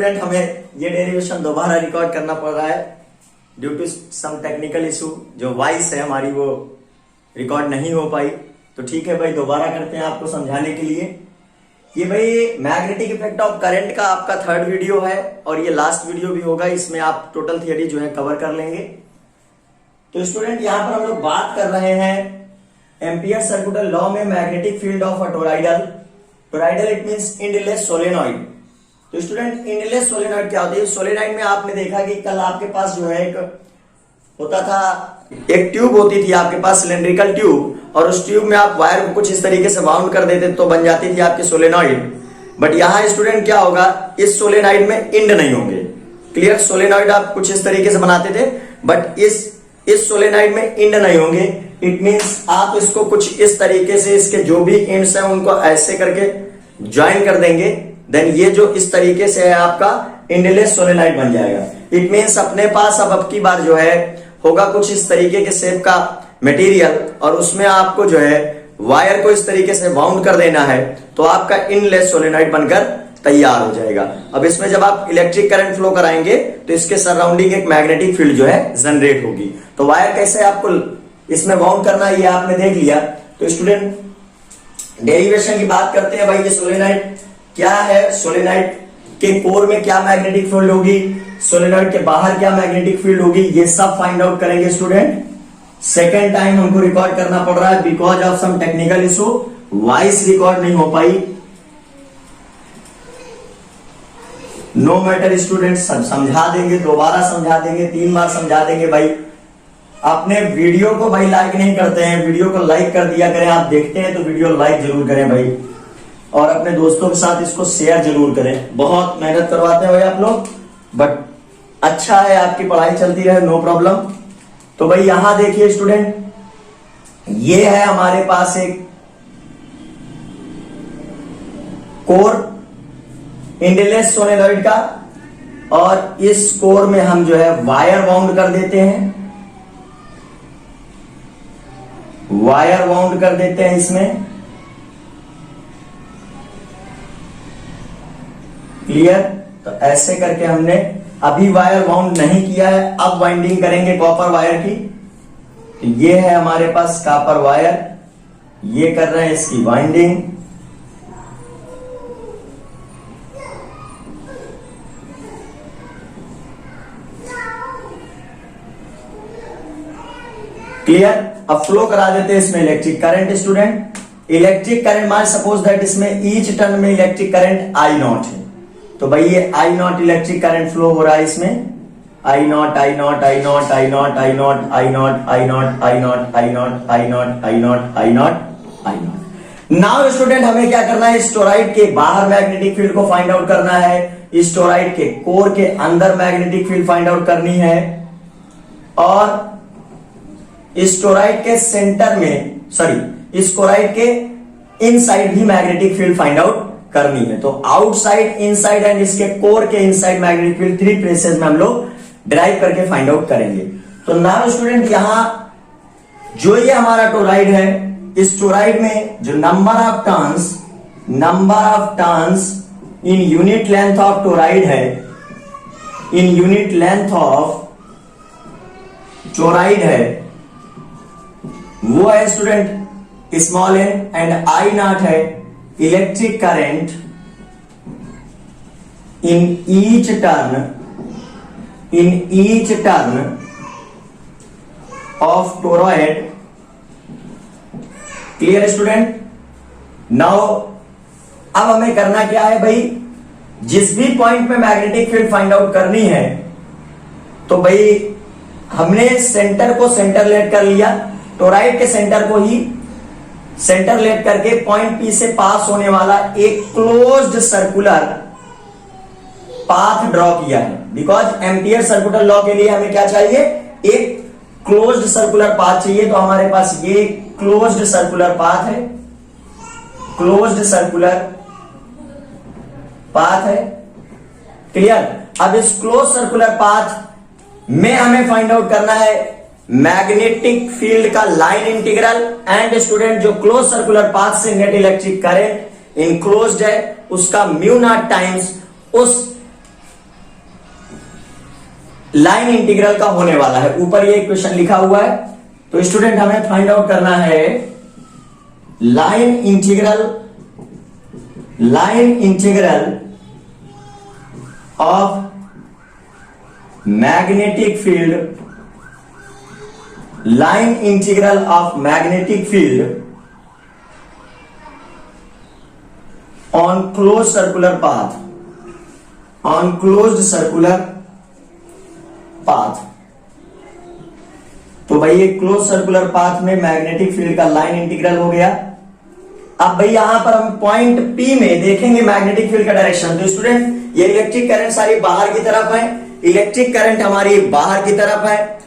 Student हमें ये derivation दोबारा रिकॉर्ड करना पड़ रहा है due to some technical issue. जो वॉइस है हमारी वो रिकॉर्ड नहीं हो पाई, तो ठीक है भाई दोबारा करते हैं आपको समझाने के लिए। ये भाई मैग्नेटिक इफेक्ट ऑफ करंट का आपका थर्ड वीडियो है और ये लास्ट वीडियो भी होगा, इसमें आप टोटल थियरी जो है कवर कर लेंगे। तो स्टूडेंट यहाँ पर हम लोग बात कर रहे हैं एम्पियर सर्कुलर लॉ में magnetic field of a toroidal. Toroidal it means endless solenoid. तो स्टूडेंट इंडलेस सोलेनॉइड क्या होती है? सोलेनॉइड में आपने देखा कि कल आपके पास जो है एक होता था, एक ट्यूब होती थी आपके पास, सिलेंड्रिकल ट्यूब, और उस ट्यूब में आप वायर को कुछ इस तरीके से बाउंड कर देते तो बन जाती थी आपकी सोलेनॉइड। बट यहाँ स्टूडेंट क्या होगा, इस सोलेनॉइड में इंड नहीं होंगे। क्लियर? सोलेनॉइड आप कुछ इस तरीके से बनाते थे बट इस सोलेनॉइड में इंड नहीं होंगे। इट मींस आप इसको कुछ इस तरीके से इसके जो भी एंड्स हैं उनको ऐसे करके ज्वाइन कर देंगे, देन ये जो इस तरीके से है आपका इंडलेस सोलेनॉइड बन जाएगा। इट मींस अपने पास अब की बार जो है होगा कुछ इस तरीके के शेप का मटेरियल और उसमें आपको जो है वायर को इस तरीके से बाउंड कर देना है तो आपका इंडलेस सोलेनॉइड बनकर तैयार हो जाएगा। अब इसमें जब आप इलेक्ट्रिक करंट फ्लो कराएंगे तो इसके सराउंडिंग एक मैग्नेटिक फील्ड जो है जनरेट होगी। तो वायर कैसे आपको इसमें बाउंड करना है ये आपने देख लिया। तो स्टूडेंट डेरिवेशन की बात करते हैं। भाई ये सोलेनॉइड क्या है, सोलेनॉइड के कोर में क्या मैग्नेटिक फील्ड होगी, सोलेनॉइड के बाहर क्या मैग्नेटिक फील्ड होगी, ये सब फाइंड आउट करेंगे स्टूडेंट। सेकेंड टाइम हमको रिकॉर्ड करना पड़ रहा है because of some technical issue, voice record नहीं हो पाई। नो मैटर स्टूडेंट, सब समझा देंगे, दोबारा समझा देंगे, 3 बार समझा देंगे। भाई अपने वीडियो को भाई लाइक नहीं करते हैं, वीडियो को लाइक कर दिया करें। आप देखते हैं तो वीडियो लाइक जरूर करें भाई, और अपने दोस्तों के साथ इसको शेयर जरूर करें। बहुत मेहनत करवाते हैं भाई आप लोग, बट अच्छा है आपकी पढ़ाई चलती रहे, नो प्रॉब्लम। तो भाई यहां देखिए स्टूडेंट, ये है हमारे पास एक कोर इंडलेस सोलेनॉइड का, और इस कोर में हम जो है वायर बाउंड कर देते हैं, वायर बाउंड कर देते हैं इसमें। क्लियर? तो ऐसे करके हमने अभी वायर बाउंड नहीं किया है, अब वाइंडिंग करेंगे कॉपर वायर की। तो ये है हमारे पास कॉपर वायर, ये कर रहे हैं इसकी वाइंडिंग। क्लियर? अब फ्लो करा देते हैं इसमें electric current student. Electric current मान सपोज दैट इसमें ईच टर्न में इलेक्ट्रिक करंट I नॉट है, तो भाई ये I not electric current flow हो रहा है इसमें। I not I not I not I not I not I not I not I not I not I not I not I not I not. Now student हमें क्या करना है, इस toroid के बाहर मैग्नेटिक फील्ड को find out करना है, इस टोरॉइड के कोर के अंदर मैग्नेटिक फील्ड फाइंड आउट करनी है, और इस टोरॉइड के सेंटर में, सॉरी इस टोरॉइड के इनसाइड भी मैग्नेटिक फील्ड फाइंड आउट करनी है। तो आउटसाइड, इनसाइड एंड इसके कोर के इनसाइड मैग्नेटिक फील्ड 3 प्लेसेस में हम लोग ड्राइव करके फाइंड आउट करेंगे। तो नाउ स्टूडेंट यहां जो ये हमारा टोरॉइड है, इस टोरॉइड में जो number of turns in unit length of toroid है, in unit length of toroid है, वो है student small n, and I naught है electric current in each turn of toroid. Clear student? Now अब हमें करना क्या है भाई, जिस भी पॉइंट पे मैग्नेटिक फील्ड फाइंड आउट करनी है, तो भाई हमने सेंटर को सेंटर लेट कर लिया, टोरॉइड के सेंटर को ही सेंटर लेट करके पॉइंट P से पास होने वाला एक क्लोज्ड सर्कुलर पाथ ड्रॉ किया है। बिकॉज एम्पियर सर्कुलर लॉ के लिए हमें क्या चाहिए, एक क्लोज्ड सर्कुलर पाथ चाहिए। तो हमारे पास ये क्लोज्ड सर्कुलर पाथ है, क्लोज्ड सर्कुलर पाथ है। क्लियर? अब इस क्लोज सर्कुलर पाथ में हमें फाइंड आउट करना है मैग्नेटिक फील्ड का लाइन इंटीग्रल, एंड स्टूडेंट जो क्लोज सर्कुलर पाथ से नेट इलेक्ट्रिक करंट इनक्लोज्ड है उसका म्यू नॉट टाइम्स उस लाइन इंटीग्रल का होने वाला है। ऊपर ये इक्वेशन लिखा हुआ है, तो स्टूडेंट हमें फाइंड आउट करना है line integral of magnetic field, line integral of magnetic field on close circular path, on closed circular path. तो भाई ये क्लोज सर्कुलर पाथ में मैग्नेटिक फील्ड का लाइन इंटीग्रल हो गया। अब भाई यहां पर हम पॉइंट P में देखेंगे मैग्नेटिक फील्ड का डायरेक्शन। तो स्टूडेंट ये इलेक्ट्रिक करंट सारी बाहर की तरफ है, इलेक्ट्रिक करंट हमारी बाहर की तरफ है।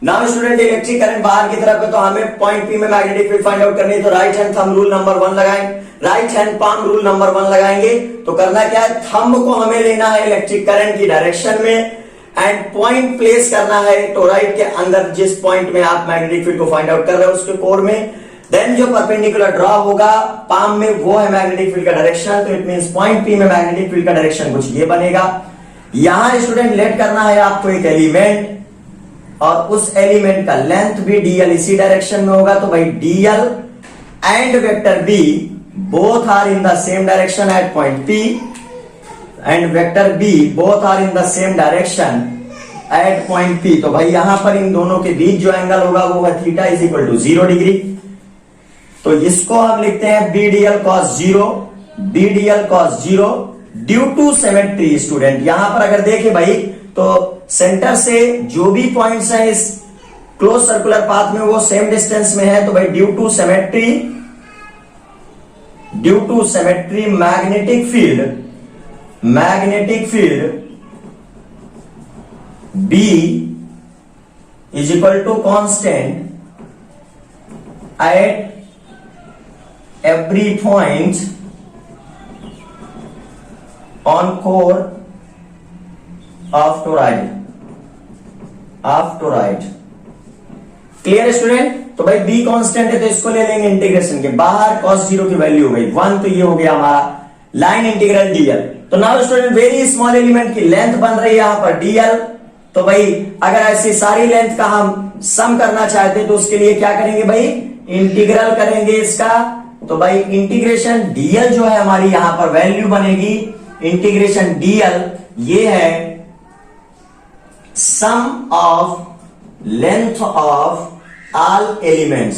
नाउ स्टूडेंट इलेक्ट्रिक करंट बाहर की तरफ है, तो हमें पॉइंट P में मैग्नेटिक फील्ड फाइंड आउट करनी है। तो right hand thumb rule number 1 लगाएं, right hand palm rule number 1 लगाएंगे। तो करना क्या है, थंब को हमें लेना है इलेक्ट्रिक करंट की डायरेक्शन में एंड पॉइंट प्लेस करना है टोराइड के अंदर, जिस पॉइंट में आप मैग्नेटिक फील्ड को फाइंड आउट कर रहे हो उसके कोर में। देन जो परपेंडिकुलर ड्रॉ होगा पाम में वो है मैग्नेटिक फील्ड का डायरेक्शन। तो इट मींस पॉइंट P में मैग्नेटिक फील्ड का डायरेक्शन कुछ ये बनेगा। यहां स्टूडेंट लेट करना है आपको एक एलिमेंट, और उस एलिमेंट का लेंथ भी dl इसी डायरेक्शन में होगा। तो भाई dl and vector b both are in the same direction at point P and vector B both are in the same direction at point P। तो भाई यहां पर इन दोनों के बीच जो एंगल होगा वो है theta is equal to 0 degree. तो इसको हम लिखते हैं BDL cos 0, BDL cos 0 due to symmetry. Student यहां पर अगर देखें भाई तो सेंटर से जो भी पॉइंट्स हैं इस क्लोज सर्कुलर पाथ में वो सेम डिस्टेंस में है। तो भाई due to symmetry magnetic field B is equal to constant at every point on core of toroid। Clear student. तो भाई B कांस्टेंट है तो इसको ले लेंगे इंटीग्रेशन के बाहर, cos 0 की वैल्यू हो गई 1। तो ये हो गया हमारा लाइन इंटीग्रल dl। तो now student very small element की लेंथ बन रही है यहां पर dl। तो भाई अगर ऐसी सारी लेंथ का हम सम करना चाहते तो उसके लिए क्या करेंगे भाई, इंटीग्रल करेंगे इसका। तो भाई इंटीग्रेशन dl जो है हमारी यहां पर वैल्यू बनेगी, इंटीग्रेशन dl ये है sum of length of all elements.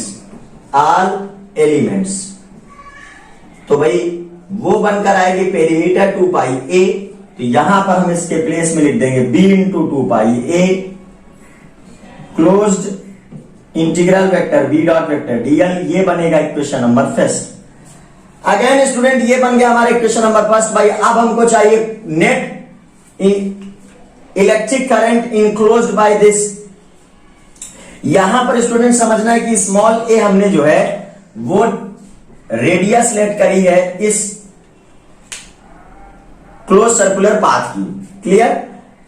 तो भाई वो बनकर आएगी पेरीमीटर 2 पाई a। तो यहां पर हम इसके प्लेस में लिख देंगे b into 2 pi a closed integral vector b dot vector dl। ये बनेगा equation number first. Again student ये बन गया हमारा इक्वेशन नंबर फर्स्ट। भाई अब हमको चाहिए net electric current enclosed by this. यहां पर स्टूडेंट समझना है कि स्मॉल a हमने जो है वो रेडियस लेट करी है इस क्लोज सर्कुलर पाथ की। क्लियर।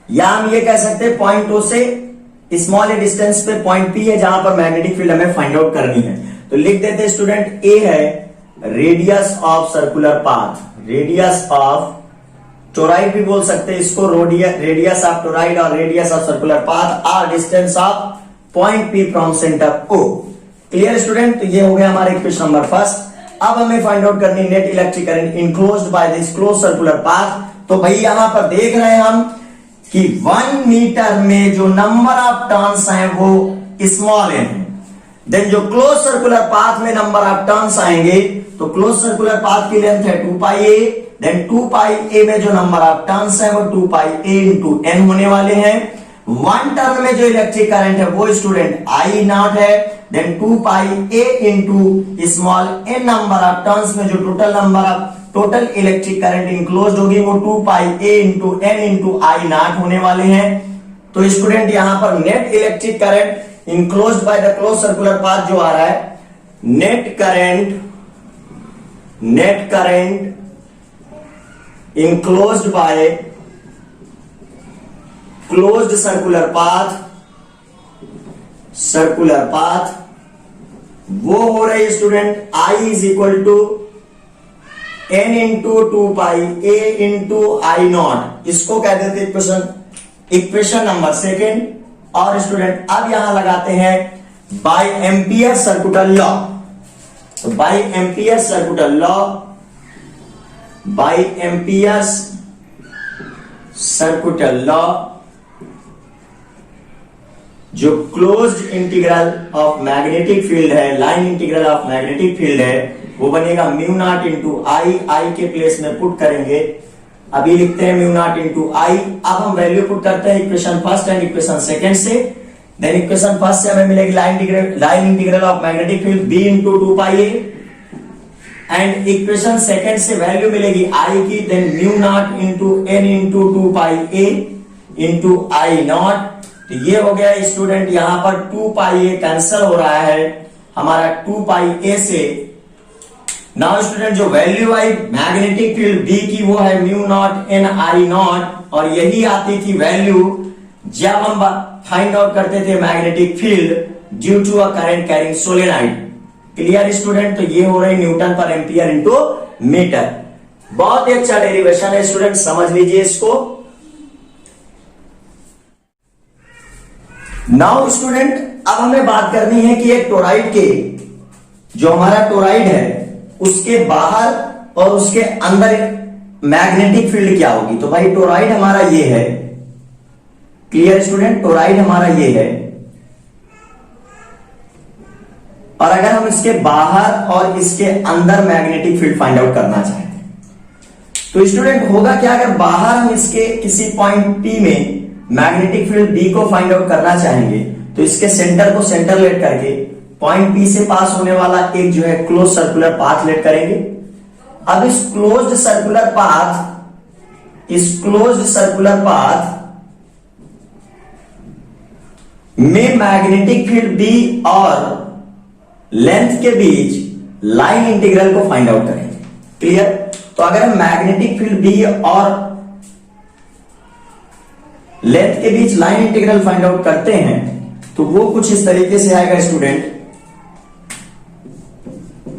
या हम ये कह सकते हैं पॉइंट O से स्मॉल ए डिस्टेंस पे पॉइंट P है जहां पर मैग्नेटिक फील्ड हमें फाइंड आउट करनी है। तो लिख देते हैं स्टूडेंट A है radius of circular path, radius of toroid भी बोल सकते हैं इसको, रेडियस ऑफ टोराइड और radius of circular path are distance of point P from centre O। Clear student. तो ये हो गया हमारा इक्वेशन नंबर फर्स्ट। अब हमें फाइंड आउट करनी net electric current enclosed by this close circular path. तो भाई यहां पर देख रहे हैं हम कि 1 मीटर में जो नंबर ऑफ टर्न्स हैं वो स्मॉल n है। देन जो क्लोज सर्कुलर पाथ में नंबर ऑफ टर्न्स आएंगे तो क्लोज सर्कुलर पाथ की लेंथ है 2 pi a। Then 2 pi a में जो नंबर ऑफ टर्न्स है वो 2 पाई a इंटू n होने वाले हैं। 1 टर्न में जो इलेक्ट्रिक करंट है वो स्टूडेंट I नॉट है। Then 2 pi a into small n number of turns में जो टोटल इलेक्ट्रिक करंट इंक्लोज्ड होगी वो 2 pi a into n into I naught होने वाले हैं। तो स्टूडेंट यहां पर net electric current enclosed by the close circular path जो आ रहा है, net current enclosed by closed circular path वो हो रही है student I is equal to n into 2 pi a into I naught. इसको कह देते इक्वेशन इक्वेशन नंबर सेकेंड। और स्टूडेंट अब यहां लगाते हैं बाय एम्पियर सर्कुलर लॉ। तो by Ampere circular law, by Ampere circular law, जो closed integral of magnetic field है, line integral of magnetic field है, वो बनेगा mu naught into I. I के प्लेस में पुट करेंगे, अभी लिखते हैं म्यू नॉट इंटू आई। अब हम वैल्यू पुट करते हैं equation first and equation second से। देन इक्वेशन फर्स्ट से हमें मिलेगी line integral of magnetic field B into 2 pi A, and equation second से वैल्यू मिलेगी आई की, then mu naught into N into 2 pi A into I naught. तो ये हो गया स्टूडेंट, यहां पर 2 पाई ए कैंसिल हो रहा है हमारा 2 पाई ए से। नाउ स्टूडेंट जो वैल्यू आई मैग्नेटिक फील्ड बी की वो है mu not an I not, और यही आती थी वैल्यू जब हम फाइंड आउट करते थे magnetic field due to a current carrying solenoid. Clear student? तो ये हो रही न्यूटन पर एम्पियर इंटू मीटर। बहुत ही अच्छा डेरिवेशन है स्टूडेंट, समझ लीजिए इसको। नाउ स्टूडेंट अब हमें बात करनी है कि एक टोराइड के, जो हमारा टोराइड है उसके बाहर और उसके अंदर मैग्नेटिक फील्ड क्या होगी। तो भाई टोराइड हमारा ये है, क्लियर स्टूडेंट? टोराइड हमारा ये है, और अगर हम इसके बाहर और इसके अंदर मैग्नेटिक फील्ड फाइंड आउट करना चाहते हैं तो स्टूडेंट होगा क्या, अगर बाहर हम इसके किसी पॉइंट P में मैग्नेटिक फील्ड B को फाइंड आउट करना चाहेंगे तो इसके सेंटर को सेंटर लेट करके पॉइंट P से पास होने वाला एक जो है क्लोज सर्कुलर पाथ लेट करेंगे। अब इस क्लोज्ड सर्कुलर पाथ में मैग्नेटिक फील्ड B और लेंथ के बीच लाइन इंटीग्रल को फाइंड आउट करेंगे। क्लियर? तो अगर हम मैग्नेटिक फील्ड B और लेंथ के बीच लाइन इंटीग्रल फाइंड आउट करते हैं तो वो कुछ इस तरीके से आएगा student,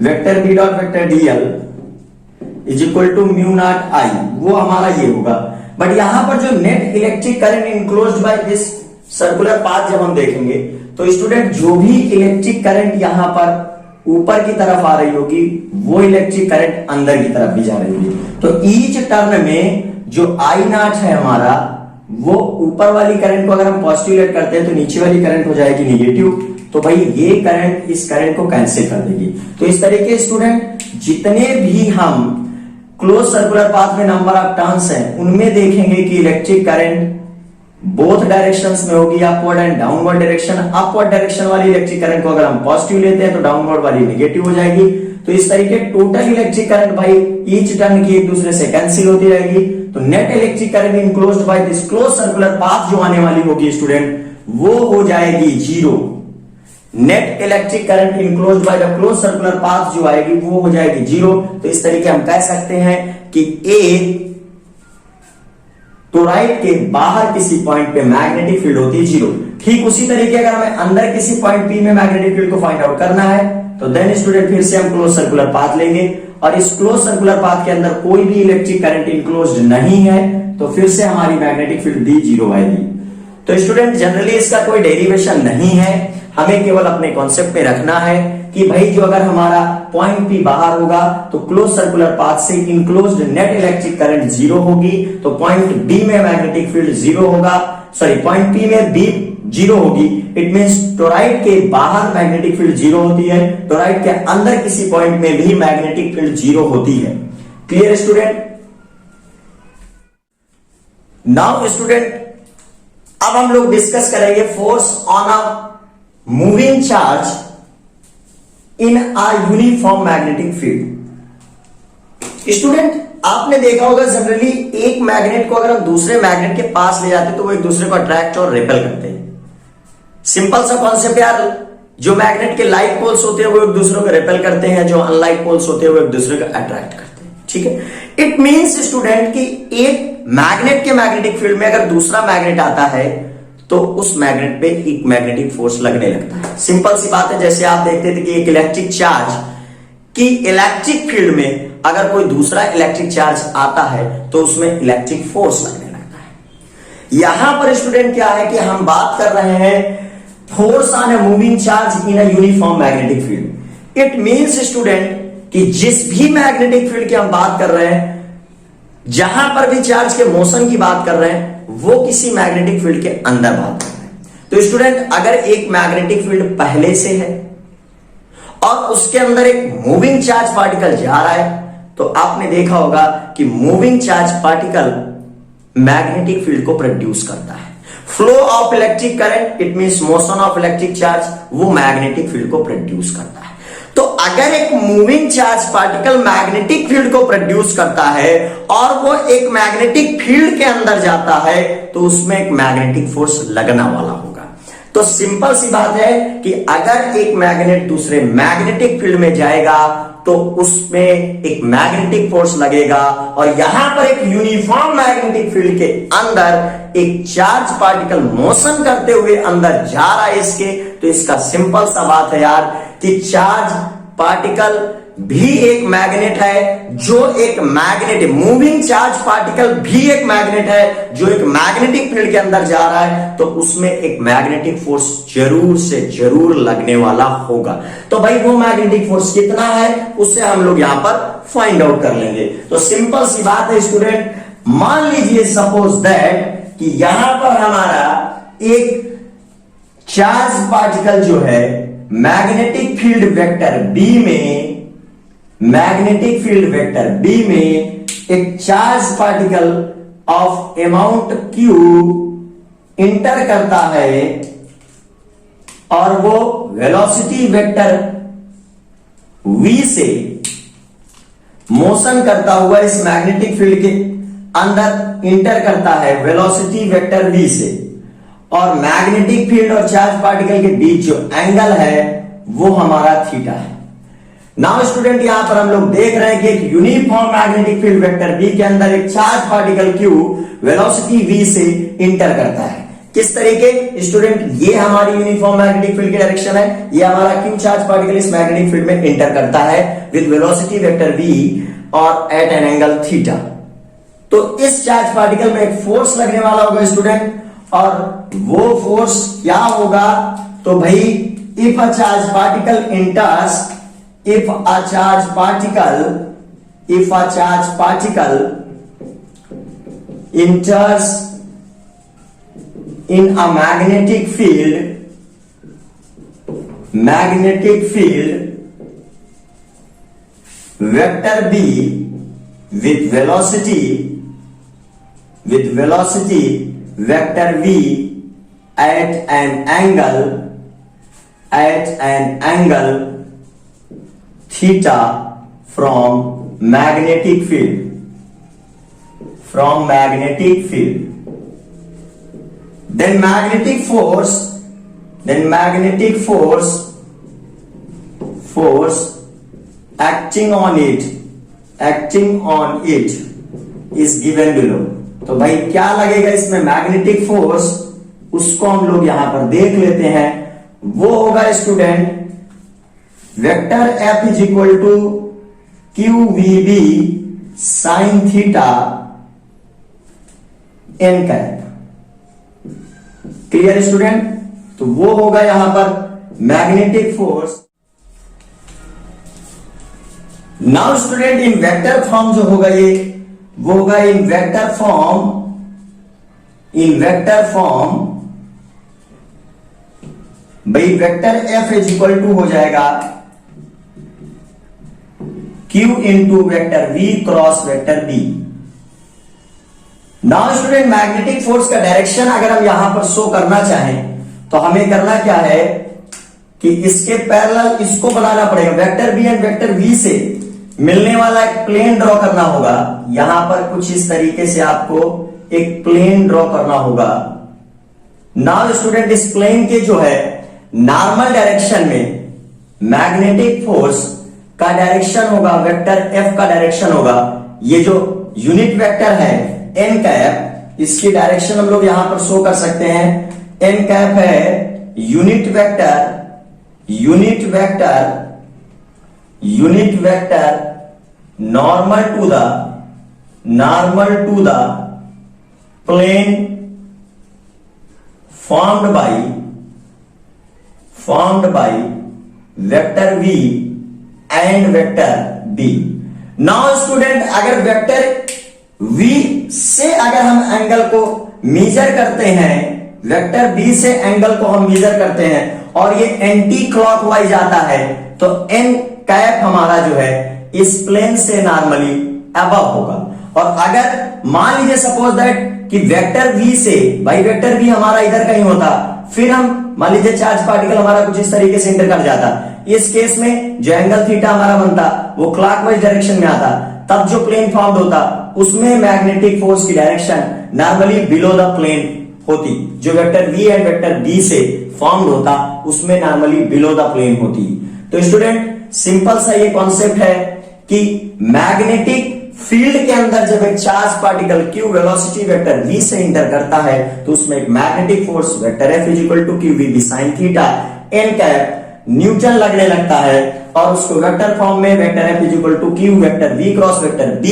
vector B dot vector dl is equal to mu naught I, वो हमारा ये होगा। बट यहां पर जो net electric current enclosed by this circular path जब हम देखेंगे तो स्टूडेंट जो भी इलेक्ट्रिक करंट यहां पर ऊपर की तरफ आ रही होगी वो इलेक्ट्रिक करंट अंदर की तरफ भी जा रही होगी। तो ईच टर्न में जो आई नॉट है हमारा, वो ऊपर वाली करंट को अगर हम पॉजिटिव लेट करते हैं तो नीचे वाली करंट हो जाएगी निगेटिव। तो भाई ये करंट इस करंट को कैंसिल कर देगी। तो इस तरीके स्टूडेंट जितने भी हम क्लोज सर्कुलर पाथ में नंबर ऑफ टर्न्स हैं उनमें देखेंगे कि इलेक्ट्रिक करंट बोथ डायरेक्शंस में होगी, upward and downward direction. Upward direction वाली इलेक्ट्रिक करंट को अगर हम पॉजिटिव लेते हैं तो डाउनवर्ड वाली नेगेटिव हो जाएगी। तो इस तरीके टोटल इलेक्ट्रिक करंट भाई ईच टर्न की एक दूसरे से कैंसिल होती रहेगी। तो net electric current enclosed by this close circular path जो आने वाली होगी स्टूडेंट वो हो जाएगी zero. Net electric current enclosed bye the close circular path जो आएगी वो हो जाएगी जीरो। तो इस तरीके हम कह सकते हैं कि ए टोराइड के बाहर किसी पॉइंट पे मैग्नेटिक फील्ड होती है जीरो। ठीक उसी तरीके अगर हमें अंदर किसी पॉइंट P में मैग्नेटिक फील्ड को फाइंड आउट करना है तो देन स्टूडेंट फिर से हम क्लोज सर्कुलर पाथ लेंगे, और इस क्लोज सर्कुलर पाथ के अंदर कोई भी इलेक्ट्रिक करंट इनक्लोज्ड नहीं है तो फिर से हमारी मैग्नेटिक फील्ड डी जीरो आएगी। तो स्टूडेंट जनरली इसका कोई डेरिवेशन नहीं है, हमें केवल अपने कॉन्सेप्ट पे रखना है कि भाई जो अगर हमारा पॉइंट P बाहर होगा तो क्लोज सर्कुलर पाथ से enclosed net electric current zero होगी। तो पॉइंट B में मैग्नेटिक फील्ड जीरो होगा, सॉरी पॉइंट P में B जीरो होगी। इट मींस टोराइड के बाहर मैग्नेटिक फील्ड जीरो होती है, टोराइड के अंदर किसी पॉइंट में भी मैग्नेटिक फील्ड जीरो होती है। Clear student? नाउ स्टूडेंट अब हम लोग डिस्कस करेंगे force on a moving charge in a uniform magnetic field. Student आपने देखा होगा जनरली एक मैग्नेट को अगर हम दूसरे मैग्नेट के पास ले जाते हैं तो वो एक दूसरे को अट्रैक्ट और रिपेल करते हैं। सिंपल सा कॉन्सेप्ट यार, जो मैग्नेट के लाइक पोल्स होते हैं वो एक दूसरे को रिपेल करते हैं, जो अनलाइक पोल्स होते हैं वो एक दूसरे को अट्रैक्ट करते हैं। ठीक है, इट मींस स्टूडेंट कि एक मैग्नेट के मैग्नेटिक फील्ड में अगर दूसरा मैग्नेट आता है तो उस मैग्नेट पे एक मैग्नेटिक फोर्स लगने लगता है। सिंपल सी बात है, जैसे आप देखते थे कि एक इलेक्ट्रिक चार्ज की इलेक्ट्रिक फील्ड में अगर कोई दूसरा इलेक्ट्रिक चार्ज आता है तो उसमें इलेक्ट्रिक फोर्स लगने लगता है। यहां पर स्टूडेंट क्या है कि हम बात कर रहे हैं force on a moving charge in a uniform magnetic field. It means student कि जिस भी मैग्नेटिक फील्ड की हम बात कर रहे हैं, जहां पर भी चार्ज के मोशन की बात कर रहे हैं, वो किसी मैग्नेटिक फील्ड के अंदर बात कर रहे हैं। तो स्टूडेंट अगर एक मैग्नेटिक फील्ड पहले से है और उसके अंदर एक मूविंग चार्ज पार्टिकल जा रहा है, तो आपने देखा होगा कि moving charge particle magnetic field को प्रोड्यूस करता है। Flow of electric current, it means motion of electric charge, वो मैग्नेटिक फील्ड को प्रोड्यूस करता है। तो अगर एक moving charge particle magnetic field को प्रोड्यूस करता है और वो एक मैग्नेटिक फील्ड के अंदर जाता है, तो उसमें एक मैग्नेटिक फोर्स लगना वाला होगा। तो सिंपल सी बात है कि अगर एक मैग्नेट दूसरे मैग्नेटिक फील्ड में जाएगा तो उसमें एक मैग्नेटिक फोर्स लगेगा, और यहां पर एक यूनिफॉर्म मैग्नेटिक फील्ड के अंदर एक चार्ज पार्टिकल मोशन करते हुए अंदर जा रहा है इसके, तो इसका सिंपल सा बात है यार कि चार्ज पार्टिकल भी एक मैग्नेट है, जो एक मैग्नेट, मूविंग चार्ज पार्टिकल भी एक मैग्नेट है जो एक मैग्नेटिक फील्ड के अंदर जा रहा है, तो उसमें एक मैग्नेटिक फोर्स जरूर से जरूर लगने वाला होगा। तो भाई वो मैग्नेटिक फोर्स कितना है उससे हम लोग यहां पर फाइंड आउट कर लेंगे। तो सिंपल सी बात है स्टूडेंट, मान लीजिए सपोज दैट कि यहां पर हमारा एक चार्ज पार्टिकल जो है मैग्नेटिक फील्ड वेक्टर बी में, मैग्नेटिक फील्ड वेक्टर बी में एक charge particle of amount Q inter करता है और वो वेलोसिटी वेक्टर वी से मोशन करता हुआ इस मैग्नेटिक फील्ड के अंदर इंटर करता है वेलोसिटी वेक्टर वी से, और मैग्नेटिक फील्ड और चार्ज पार्टिकल के बीच जो एंगल है वो हमारा थीटा है। नाउ स्टूडेंट यहां पर हम लोग देख रहे हैं कि एक uniform magnetic field vector B के अंदर एक charge particle Q velocity V से इंटर करता है। किस तरीके स्टूडेंट, ये हमारी यूनिफॉर्म मैग्नेटिक फील्ड की डायरेक्शन है, ये हमारा क्यू चार्ज पार्टिकल इस मैग्नेटिक फील्ड में इंटर करता है विद वेलोसिटी वेक्टर वी और एट एन एंगल थीटा। तो इस चार्ज पार्टिकल में एक फोर्स लगने वाला होगा स्टूडेंट, और वो फोर्स क्या होगा, तो भाई if a charge particle enters, if a charge particle enters in a magnetic field vector B with velocity vector V at an angle theta from magnetic field, then magnetic force acting on it is given below। तो भाई क्या लगेगा इसमें magnetic force, उसको हम लोग यहां पर देख लेते हैं। वो होगा student vector F is equal to Q V B sine theta N cap. Clear student, तो वो होगा यहां पर magnetic force. Now student in vector form जो होगा ये वो होगा इन वेक्टर फॉर्म भाई vector F is equal to हो जाएगा Q into vector V cross vector B. Now student magnetic force का डायरेक्शन अगर हम यहां पर शो करना चाहें तो हमें करना क्या है कि इसके पैरेलल इसको बनाना पड़ेगा, vector B and vector V से मिलने वाला एक प्लेन ड्रॉ करना होगा। यहां पर कुछ इस तरीके से आपको एक प्लेन ड्रॉ करना होगा। नाउ स्टूडेंट इस प्लेन के जो है नॉर्मल डायरेक्शन में मैग्नेटिक फोर्स का डायरेक्शन होगा, वेक्टर एफ का डायरेक्शन होगा, ये जो यूनिट वेक्टर है एन कैप, इसकी डायरेक्शन हम लोग यहां पर शो कर सकते हैं। एन कैप है unit vector normal to the formed by vector v and vector b. Now student, अगर वेक्टर v से अगर हम एंगल को मेजर करते हैं, वेक्टर b से एंगल को हम मेजर करते हैं और ये एंटी क्लॉकवाइज आता है, तो n कैप हमारा जो है इस प्लेन से नॉर्मली अबव होगा। और अगर मान लीजिए सपोज दैट कि वेक्टर v से, भाई वेक्टर v हमारा इधर कहीं होता, फिर हम मान लीजिए चार्ज पार्टिकल हमारा कुछ इस तरीके से इंटर कर जाता, इस केस में जो एंगल थीटा हमारा बनता वो क्लॉकवाइज डायरेक्शन में आता, तब जो प्लेन फॉर्म्ड होता उसमें मैग्नेटिक फोर्स की direction normally below the plane होती। जो vector v and vector b से फॉर्म्ड होता उसमें नॉर्मली बिलो द प्लेन होती। तो स्टूडेंट सिंपल सा ये कॉन्सेप्ट है कि मैग्नेटिक फील्ड के अंदर जब एक charge particle q velocity vector v से इंटर करता है तो उसमें एक magnetic force vector f equal to Q V B sine theta n cap newton लगने लगता है, और उसको वेक्टर फॉर्म में vector f equal to Q vector v cross vector b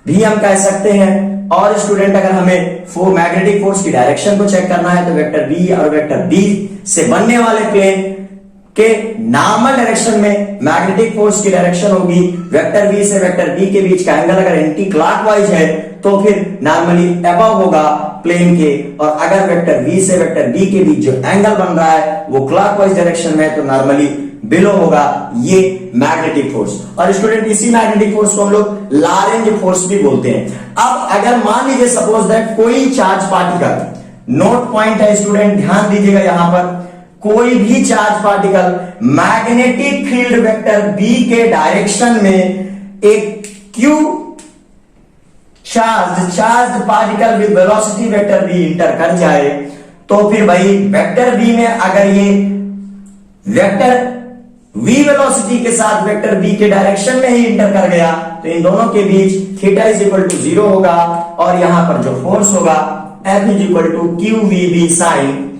भी हम कह सकते हैं। और स्टूडेंट अगर हमें मैग्नेटिक फोर्स की डायरेक्शन को चेक करना है तो वेक्टर v और वेक्टर b से बनने वाले प्लेन के नॉर्मल डायरेक्शन में मैग्नेटिक फोर्स की डायरेक्शन होगी वेक्टर v से वेक्टर b के बीच का एंगल अगर एंटी क्लॉकवाइज है तो फिर नॉर्मली अबव होगा प्लेन के, और अगर वेक्टर v से वेक्टर b के बीच जो एंगल बन रहा है वो क्लॉकवाइज डायरेक्शन में है तो नॉर्मली बिलो होगा ये मैग्नेटिक फोर्स। और स्टूडेंट इसी मैग्नेटिक फोर्स को हम लोग लॉरेंज फोर्स भी बोलते हैं। अब अगर मान लीजिए सपोज दैट कोई चार्ज पार्टिकल, नोट पॉइंट है स्टूडेंट ध्यान दीजिएगा यहां पर, कोई भी charge particle magnetic field vector b के डायरेक्शन में एक q charge particle with velocity vector v inter कर जाए, तो फिर भाई वेक्टर b में अगर ये वेक्टर v वेलोसिटी के साथ वेक्टर b के डायरेक्शन में ही इंटर कर गया तो इन दोनों के बीच थीटा इज इक्वल टू 0 होगा, और यहां पर जो फोर्स होगा F is equal to Q V B sine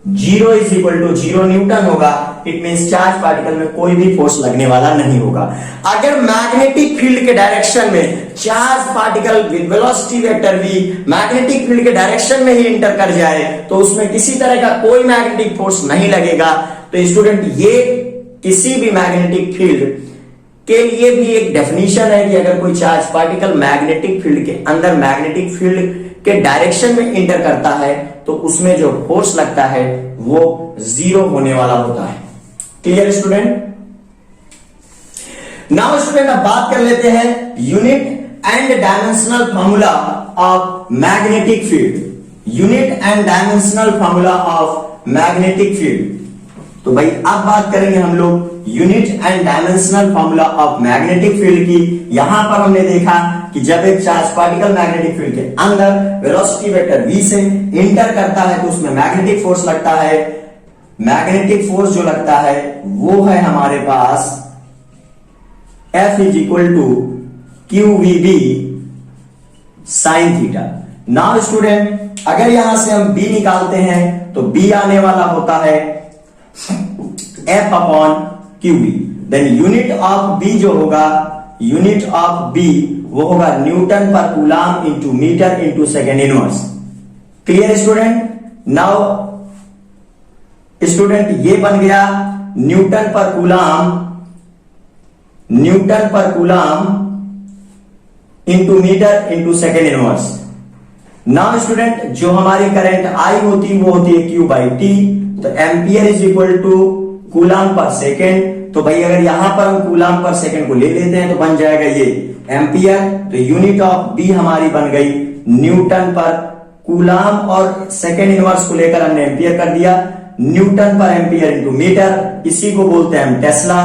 0 is equal to 0 newton होगा। इट मींस चार्ज पार्टिकल में कोई भी फोर्स लगने वाला नहीं होगा। अगर मैग्नेटिक फील्ड के डायरेक्शन में charge particle with velocity vector v magnetic field के डायरेक्शन में ही इंटर कर जाए तो उसमें किसी तरह का कोई मैग्नेटिक फोर्स नहीं लगेगा। तो स्टूडेंट ये किसी भी मैग्नेटिक फील्ड के लिए भी एक डेफिनेशन है कि अगर कोई चार्ज पार्टिकल मैग्नेटिक फील्ड के अंदर मैग्नेटिक फील्ड के डायरेक्शन में इंटर करता है तो उसमें जो फोर्स लगता है वो 0 होने वाला होता है। Clear student? नाउ स्टूडेंट अब बात कर लेते हैं unit and dimensional formula of magnetic field. Unit and dimensional formula of magnetic field. तो भाई अब बात करेंगे हम लोग unit and dimensional formula of magnetic field की। यहां पर हमने देखा कि जब एक चार्ज पार्टिकल मैग्नेटिक फील्ड के अंदर वेलोसिटी वेक्टर v से इंटर करता है तो उसमें मैग्नेटिक फोर्स लगता है। मैग्नेटिक फोर्स जो लगता है वो है हमारे पास F is equal to Q V B sine theta. Now student अगर यहां से हम b निकालते हैं तो b आने वाला होता है F upon Q B. Then unit of b जो होगा, यूनिट ऑफ b वो होगा newton per coulomb into metre into second inverse. Clear student? Now student ये बन गया newton per coulomb into metre into second inverse. Now student जो हमारी current I होती वो होती है Q बाई टी, तो ampere is equal to coulomb per second. तो भाई अगर यहां पर हम कूलम पर सेकेंड को ले लेते हैं तो बन जाएगा ये एम्पियर। तो यूनिट ऑफ बी हमारी बन गई न्यूटन पर कूलम, और सेकेंड इनवर्स को लेकर हमने एम्पियर कर दिया। न्यूटन पर एम्पियर इंटू मीटर, इसी को बोलते हैं हम टेस्ला।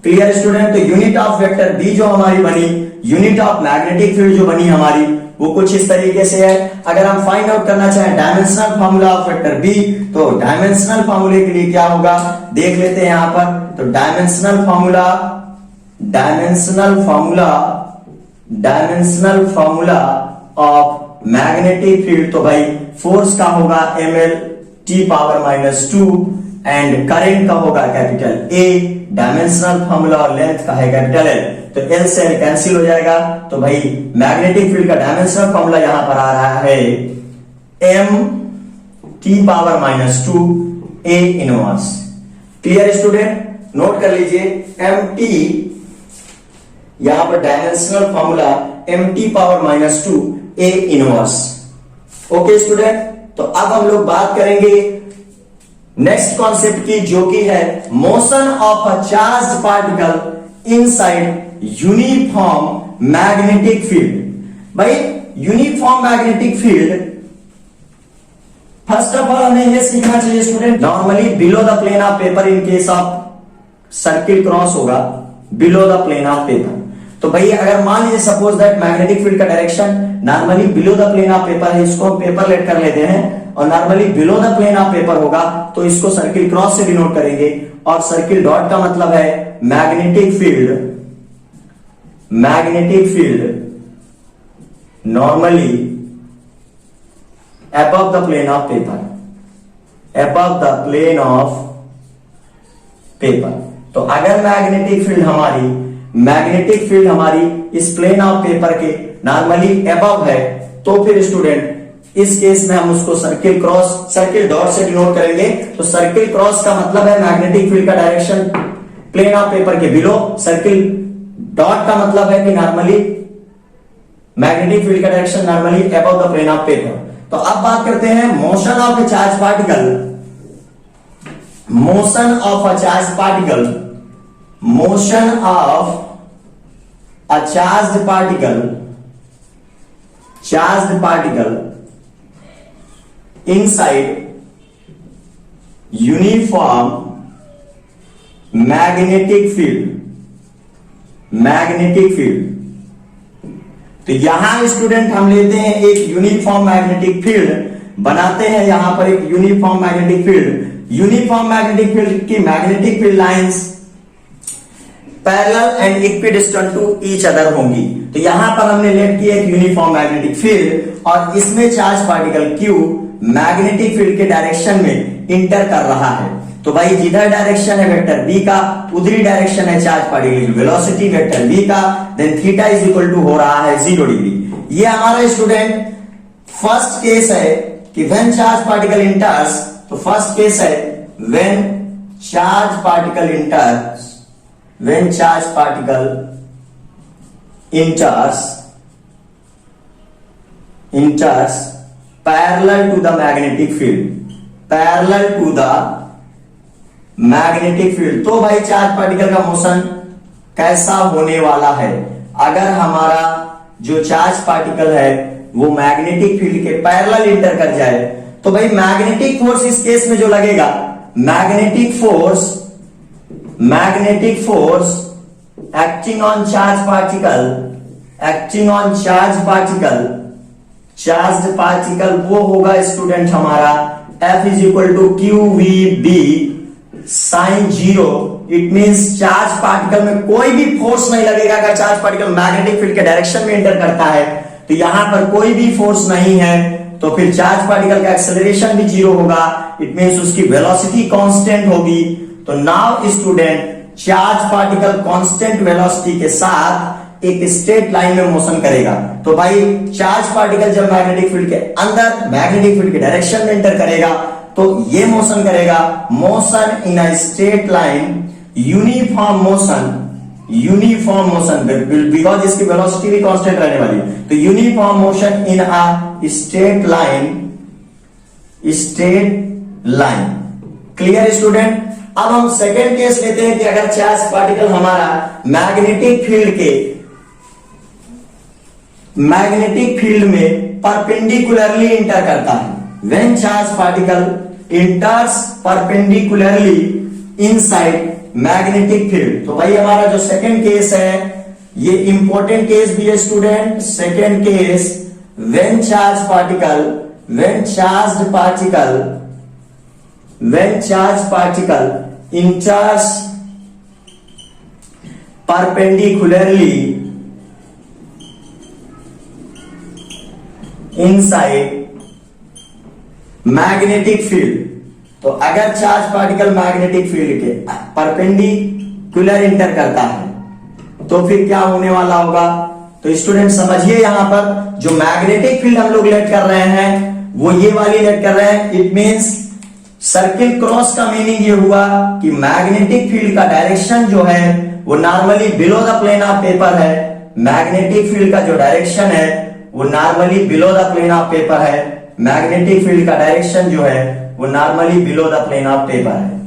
Clear student? तो यूनिट ऑफ वेक्टर बी जो हमारी बनी, यूनिट ऑफ मैग्नेटिक फील्ड जो बनी हमारी वो कुछ इस तरीके से है। अगर हम फाइंड आउट करना चाहें dimensional formula of vector B तो डायमेंशनल फार्मूले के लिए क्या होगा देख लेते हैं यहां पर। तो dimensional formula of magnetic field, तो भाई फोर्स का होगा ml t power -2 and current का होगा कैपिटल A। डायमेंशनल फार्मूला और लेंथ का है कैपिटल L, तो L से L कैंसिल हो जाएगा। तो भाई मैग्नेटिक फील्ड का डायमेंशनल फार्मूला यहां पर आ रहा है m t power -2 a inverse. Clear student? Note कर लीजिए mt, यहां पर dimensional formula mt power -2 a inverse. Okay student, तो अब हम लोग बात करेंगे नेक्स्ट कॉन्सेप्ट की, जो कि है motion of a charged particle inside uniform magnetic field. भाई uniform magnetic field, first of all हमें यह सीखना चाहिए student, normally below the plane of paper in case of circle cross होगा below the plane of paper. तो भाई अगर मान लीजिए सपोज दैट मैग्नेटिक फील्ड का direction normally below the plane of paper है, इसको हम पेपर लेट कर लेते हैं, और normally below the plane of paper होगा तो इसको सर्किल क्रॉस से डिनोट करेंगे, और सर्किल डॉट का मतलब है magnetic field. Magnetic field normally above the plane of paper, above the plane of paper। तो अगर मैग्नेटिक फील्ड हमारी इस प्लेन ऑफ पेपर के नॉर्मली above है, तो फिर स्टूडेंट इस केस में हम उसको सर्किल डॉट से डिनोट करेंगे। तो सर्किल क्रॉस का मतलब है मैग्नेटिक फील्ड का डायरेक्शन प्लेन ऑफ पेपर के बिलो, सर्किल डॉट का मतलब है कि नॉर्मली मैग्नेटिक फील्ड का direction normally above the plane of paper. तो अब बात करते हैं motion of a charge particle. Motion of a charge particle, motion of a charge particle inside uniform magnetic field. तो यहां स्टूडेंट हम लेते हैं एक यूनिफॉर्म मैग्नेटिक फील्ड, बनाते हैं यहां पर एक uniform magnetic field. Uniform magnetic field की magnetic field lines parallel and equidistant to each other होंगी। तो यहां पर हमने लेट किया एक यूनिफॉर्म मैग्नेटिक फील्ड, और इसमें charge particle Q magnetic field के डायरेक्शन में इंटर कर रहा है। तो भाई जिधर डायरेक्शन है वेक्टर b का, उधरी डायरेक्शन है चार्ज पार्टिकल की वेलोसिटी वेक्टर v का, then theta is equal to हो रहा है 0 डिग्री। ये हमारा स्टूडेंट फर्स्ट केस है कि व्हेन चार्ज पार्टिकल इंटर्स, तो फर्स्ट केस है when charge particle enters parallel to the magnetic field. तो भाई चार्ज पार्टिकल का मोशन कैसा होने वाला है? अगर हमारा जो चार्ज पार्टिकल है वो मैग्नेटिक फील्ड के पैरेलल इंटर कर जाए, तो भाई मैग्नेटिक फोर्स इस केस में जो लगेगा, magnetic force acting on charge particle वो होगा स्टूडेंट हमारा F is equal to QVB sine 0। It means charge particle में कोई भी फोर्स नहीं लगेगा। अगर चार्ज पार्टिकल मैग्नेटिक फील्ड के डायरेक्शन में एंटर करता है तो यहां पर कोई भी फोर्स नहीं है, तो फिर चार्ज पार्टिकल का एक्सेलरेशन भी 0 होगा। इट मींस उसकी वेलोसिटी कांस्टेंट होगी। तो now student charge particle constant velocity के साथ एक स्ट्रेट लाइन में मोशन करेगा। तो भाई चार्ज पार्टिकल जब मैग्नेटिक फील्ड के अंदर मैग्नेटिक फील्ड के डायरेक्शन में एंटर करेगा तो ये मोशन करेगा, motion in a straight line, uniform motion because इसकी वेलोसिटी भी कांस्टेंट रहने वाली है। तो uniform motion in a straight line. Clear student? अब हम सेकेंड केस लेते हैं कि अगर चार्ज पार्टिकल हमारा मैग्नेटिक फील्ड में परपेंडिकुलरली इंटर करता है। When charge particle इंटर्स perpendicularly inside magnetic field. तो भाई हमारा जो सेकेंड केस है ये इंपॉर्टेंट केस भी है student. Second case when charge particle इंटर्स perpendicularly inside magnetic field. तो अगर चार्ज पार्टिकल मैग्नेटिक फील्ड के परपेंडिकुलर इंटर करता है तो फिर क्या होने वाला होगा? तो स्टूडेंट समझिए, यहां पर जो मैग्नेटिक फील्ड हम लोग लेट कर रहे हैं वो ये वाली लेट कर रहे हैं। इट मींस सर्किल क्रॉस का मीनिंग ये हुआ कि मैग्नेटिक फील्ड का डायरेक्शन जो है वो normally below the plane of paper है। मैग्नेटिक फील्ड का जो डायरेक्शन है वो normally below the plane of paper है। मैग्नेटिक फील्ड का डायरेक्शन जो है वो normally below the plane of paper है।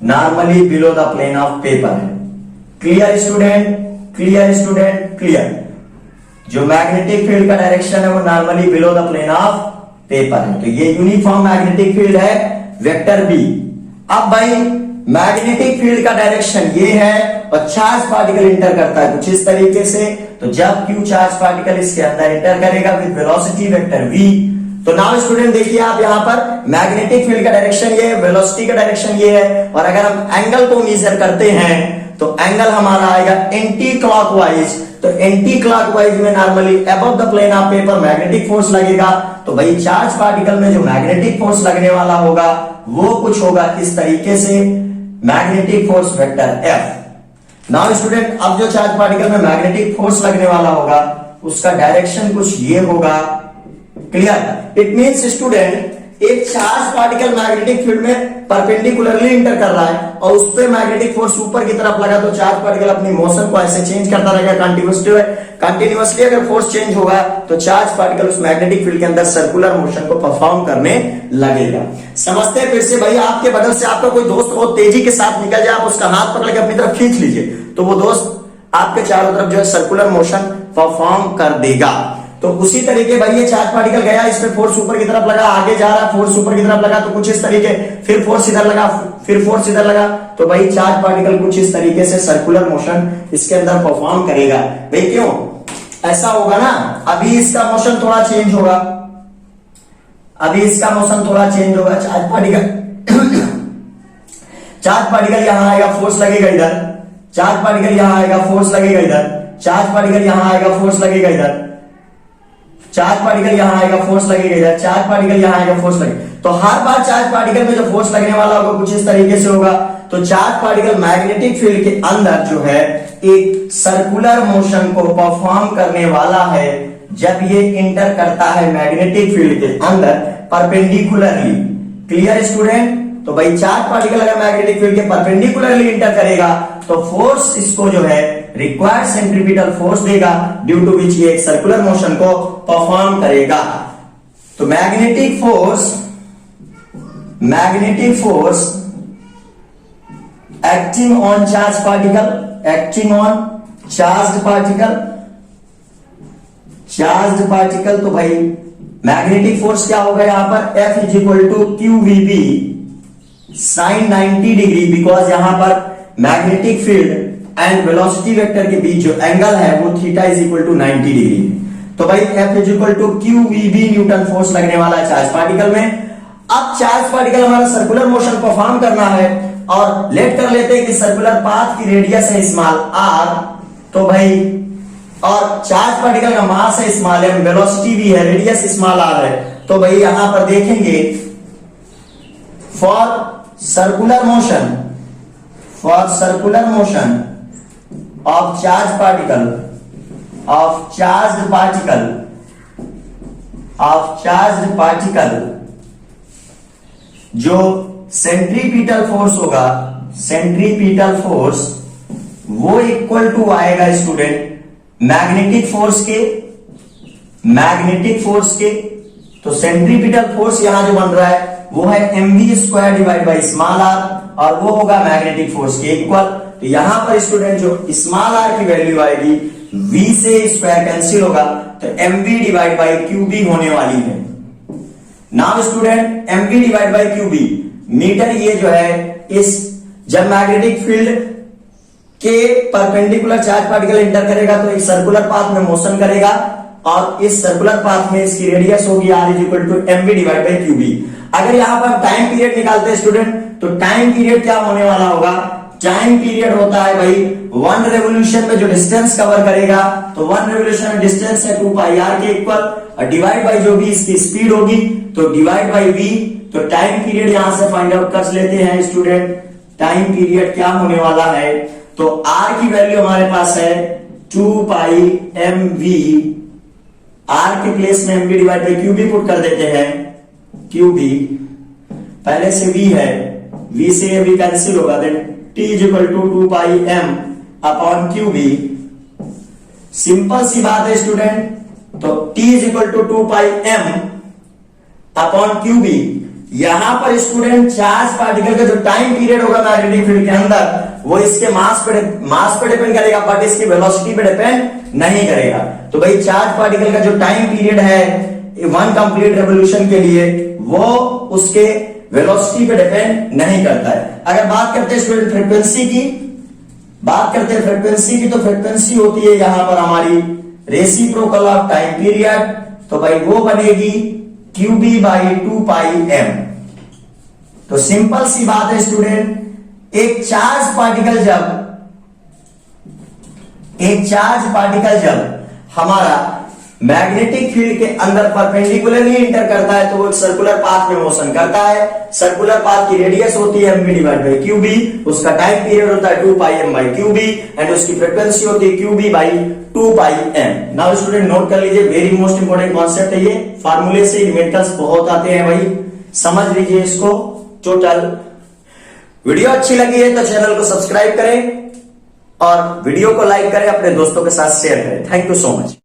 Normally below the plane of paper है। Clear student? Clear student? Clear. जो मैग्नेटिक फील्ड का डायरेक्शन है वो normally below the plane of paper है। तो ये यूनिफॉर्म मैग्नेटिक फील्ड है वेक्टर बी। अब भाई मैग्नेटिक फील्ड का डायरेक्शन ये है और चार्ज पार्टिकल इंटर करता है कुछ इस तरीके से। तो जब क्यू चार्ज पार्टिकल इसके अंदर इंटर करेगा विद वेलोसिटी वेक्टर v, तो नाउ स्टूडेंट देखिए आप यहां पर मैग्नेटिक फील्ड का डायरेक्शन ये है, वेलोसिटी का डायरेक्शन ये है, और अगर हम एंगल को मेजर करते हैं तो एंगल हमारा आएगा एंटी क्लॉकवाइज। तो एंटी क्लॉकवाइज में normally above the plane of paper magnetic force लगेगा। तो भाई चार्ज पार्टिकल में जो मैग्नेटिक फोर्स लगने वाला होगा वो कुछ होगा इस तरीके से, magnetic force vector F। Now student अब जो चार्ज पार्टिकल में मैग्नेटिक फोर्स लगने वाला होगा उसका डायरेक्शन कुछ ये होगा। क्लियर? इट मींस स्टूडेंट एक चार्ज पार्टिकल मैग्नेटिक फील्ड में परपेंडिकुलरली इंटर कर रहा है और उस पे मैग्नेटिक फोर्स ऊपर की तरफ लगा, तो चार्ज पार्टिकल अपनी मोशन को ऐसे चेंज करता रहेगा कंटिन्यूअसली। अगर फोर्स चेंज होगा तो चार्ज पार्टिकल उस मैग्नेटिक फील्ड के अंदर सर्कुलर मोशन को परफॉर्म करने लगेगा। समझते हैं फिर से भाई, आपके बगल से आपका कोई दोस्त बहुत तेजी के साथ निकल जाए, आप उसका हाथ पकड़ के अपनी तरफ खींच लीजिए तो वो दोस्त आपके चारों तरफ जो है सर्कुलर मोशन परफॉर्म कर देगा। तो उसी तरीके भाई ये चार्ज पार्टिकल गया, इस पे फोर्स ऊपर की तरफ लगा, आगे जा रहा है, फोर्स ऊपर की तरफ लगा तो कुछ इस तरीके, फिर फोर्स इधर लगा, फिर फोर्स इधर लगा, तो भाई चार्ज पार्टिकल कुछ इस तरीके से सर्कुलर मोशन इसके अंदर परफॉर्म करेगा। भाई क्यों ऐसा होगा ना, अभी इसका मोशन थोड़ा चेंज होगा, अभी इसका मोशन थोड़ा चेंज होगा। चार्ज पार्टिकल यहां आएगा, फोर्स लगेगा इधर, चार्ज पार्टिकल यहां आएगा, फोर्स लगेगा इधर, चार्ज पार्टिकल यहां आएगा, फोर्स लगेगा इधर, चार्ज पार्टिकल यहां आएगा, फोर्स लगेगा इधर, चार्ज पार्टिकल यहां आएगा, फोर्स लगेगा। तो हर बार चार्ज पार्टिकल में जो फोर्स लगने वाला होगा कुछ इस तरीके से होगा। तो चार्ज पार्टिकल मैग्नेटिक फील्ड के अंदर जो है एक सर्कुलर मोशन को परफॉर्म करने वाला है जब ये इंटर करता है मैग्नेटिक फील्ड के अंदर परपेंडिकुलरली। Clear student? तो भाई चार्ज पार्टिकल अगर मैग्नेटिक फील्ड के परपेंडिकुलरली इंटर करेगा तो फोर्स इसको जो है रिक्वायर्ड सेंट्रीपिटल फोर्स देगा, ड्यू टू विच ये एक सर्कुलर मोशन को परफॉर्म करेगा। तो magnetic force acting on charge particle, acting on charge particle. तो भाई मैग्नेटिक फोर्स क्या होगा यहां पर, F is equal to QVB sine 90 degree, because यहां पर magnetic field and velocity vector के बीच जो एंगल है वो theta is equal to 90 degree. तो भाई F is equal to QVB newton force लगने वाला है चार्ज पार्टिकल में। अब चार्ज पार्टिकल हमारा सर्कुलर मोशन परफॉर्म करना है और लेट कर लेते हैं कि सर्कुलर पाथ की रेडियस है स्मॉल r, तो भाई और चार्ज पार्टिकल का मास है स्मॉल m, वेलोसिटी भी है, रेडियस स्मॉल r है। तो भाई यहां पर देखेंगे for circular motion of charge particle जो सेंट्रीपिटल फोर्स होगा, सेंट्रीपिटल फोर्स वो इक्वल टू आएगा स्टूडेंट मैग्नेटिक फोर्स के। तो सेंट्रीपिटल फोर्स यहां जो बन रहा है वो है mv² divide by small r, और वो होगा मैग्नेटिक फोर्स के इक्वल। तो यहां पर स्टूडेंट जो स्मॉल r की वैल्यू आएगी v से स्क्वायर कैंसिल होगा तो mv डिवाइड बाई qb होने वाली है। Now student mv divide by qb metre, ये जो है इस जब मैग्नेटिक फील्ड के परपेंडिकुलर चार्ज पार्टिकल इंटर करेगा तो एक सर्कुलर पाथ में मोशन करेगा और इस सर्कुलर पाथ में इसकी रेडियस होगी r is equal to mv divide by qb। अगर यहां पर टाइम पीरियड निकालते हैं स्टूडेंट तो टाइम पीरियड क्या होने वाला होगा, टाइम पीरियड होता है भाई 1 रेवोल्यूशन में जो डिस्टेंस कवर करेगा, तो 1 रेवोल्यूशन में डिस्टेंस है 2 पाई r के इक्वल, और डिवाइड बाई जो भी इसकी स्पीड होगी तो डिवाइड बाई v। तो टाइम पीरियड यहां से फाइंड आउट कर लेते हैं स्टूडेंट, टाइम पीरियड क्या होने वाला है, तो r की वैल्यू हमारे पास है 2 पाई mv, r के प्लेस में mv divide by qb put कर देते हैं क्यू बी, पहले से v है, v से ये v कैंसिल होगा, then t is equal to 2 pi m upon Q B. Simple सी बात है स्टूडेंट, तो t is equal to 2 pi m upon Q B. यहां पर स्टूडेंट चार्ज पार्टिकल का जो टाइम पीरियड होगा मैग्नेटिक फील्ड के अंदर वो इसके मास पे डिपेंड करेगा, बट इसकी वेलोसिटी पे डिपेंड नहीं करेगा। तो भाई चार्ज पार्टिकल का जो टाइम पीरियड है 1 कंप्लीट रेवोल्यूशन के लिए वो उसके वेलोसिटी पे डिपेंड नहीं करता है। अगर बात करते हैं स्टूडेंट फ्रीक्वेंसी की, तो फ्रीक्वेंसी होती है यहां पर हमारी रेसिप्रोकल ऑफ टाइम पीरियड, तो भाई वो बनेगी QB बाई 2 पाई m। तो सिंपल सी बात है स्टूडेंट, एक चार्ज पार्टिकल जब हमारा मैग्नेटिक फील्ड के अंदर परपेंडिकुलरली इंटर करता है तो वो एक सर्कुलर पाथ में मोशन करता है। सर्कुलर पाथ की रेडियस होती है mv डिवाइड बाई क्यूबी, उसका टाइम पीरियड होता है 2 pi m by QB and उसकी फ्रीक्वेंसी होती है QB by 2 pi m। Now student note कर लीजिए, वेरी मोस्ट इंपोर्टेंट कॉन्सेप्ट है ये, फार्मूले से इन्वेंटर्स बहुत आते हैं भाई, समझ लीजिए इसको टोटल। वीडियो अच्छी लगी है तो चैनल को सब्सक्राइब करें और वीडियो को लाइक करें, अपने दोस्तों के साथ शेयर करें। Thank you so much.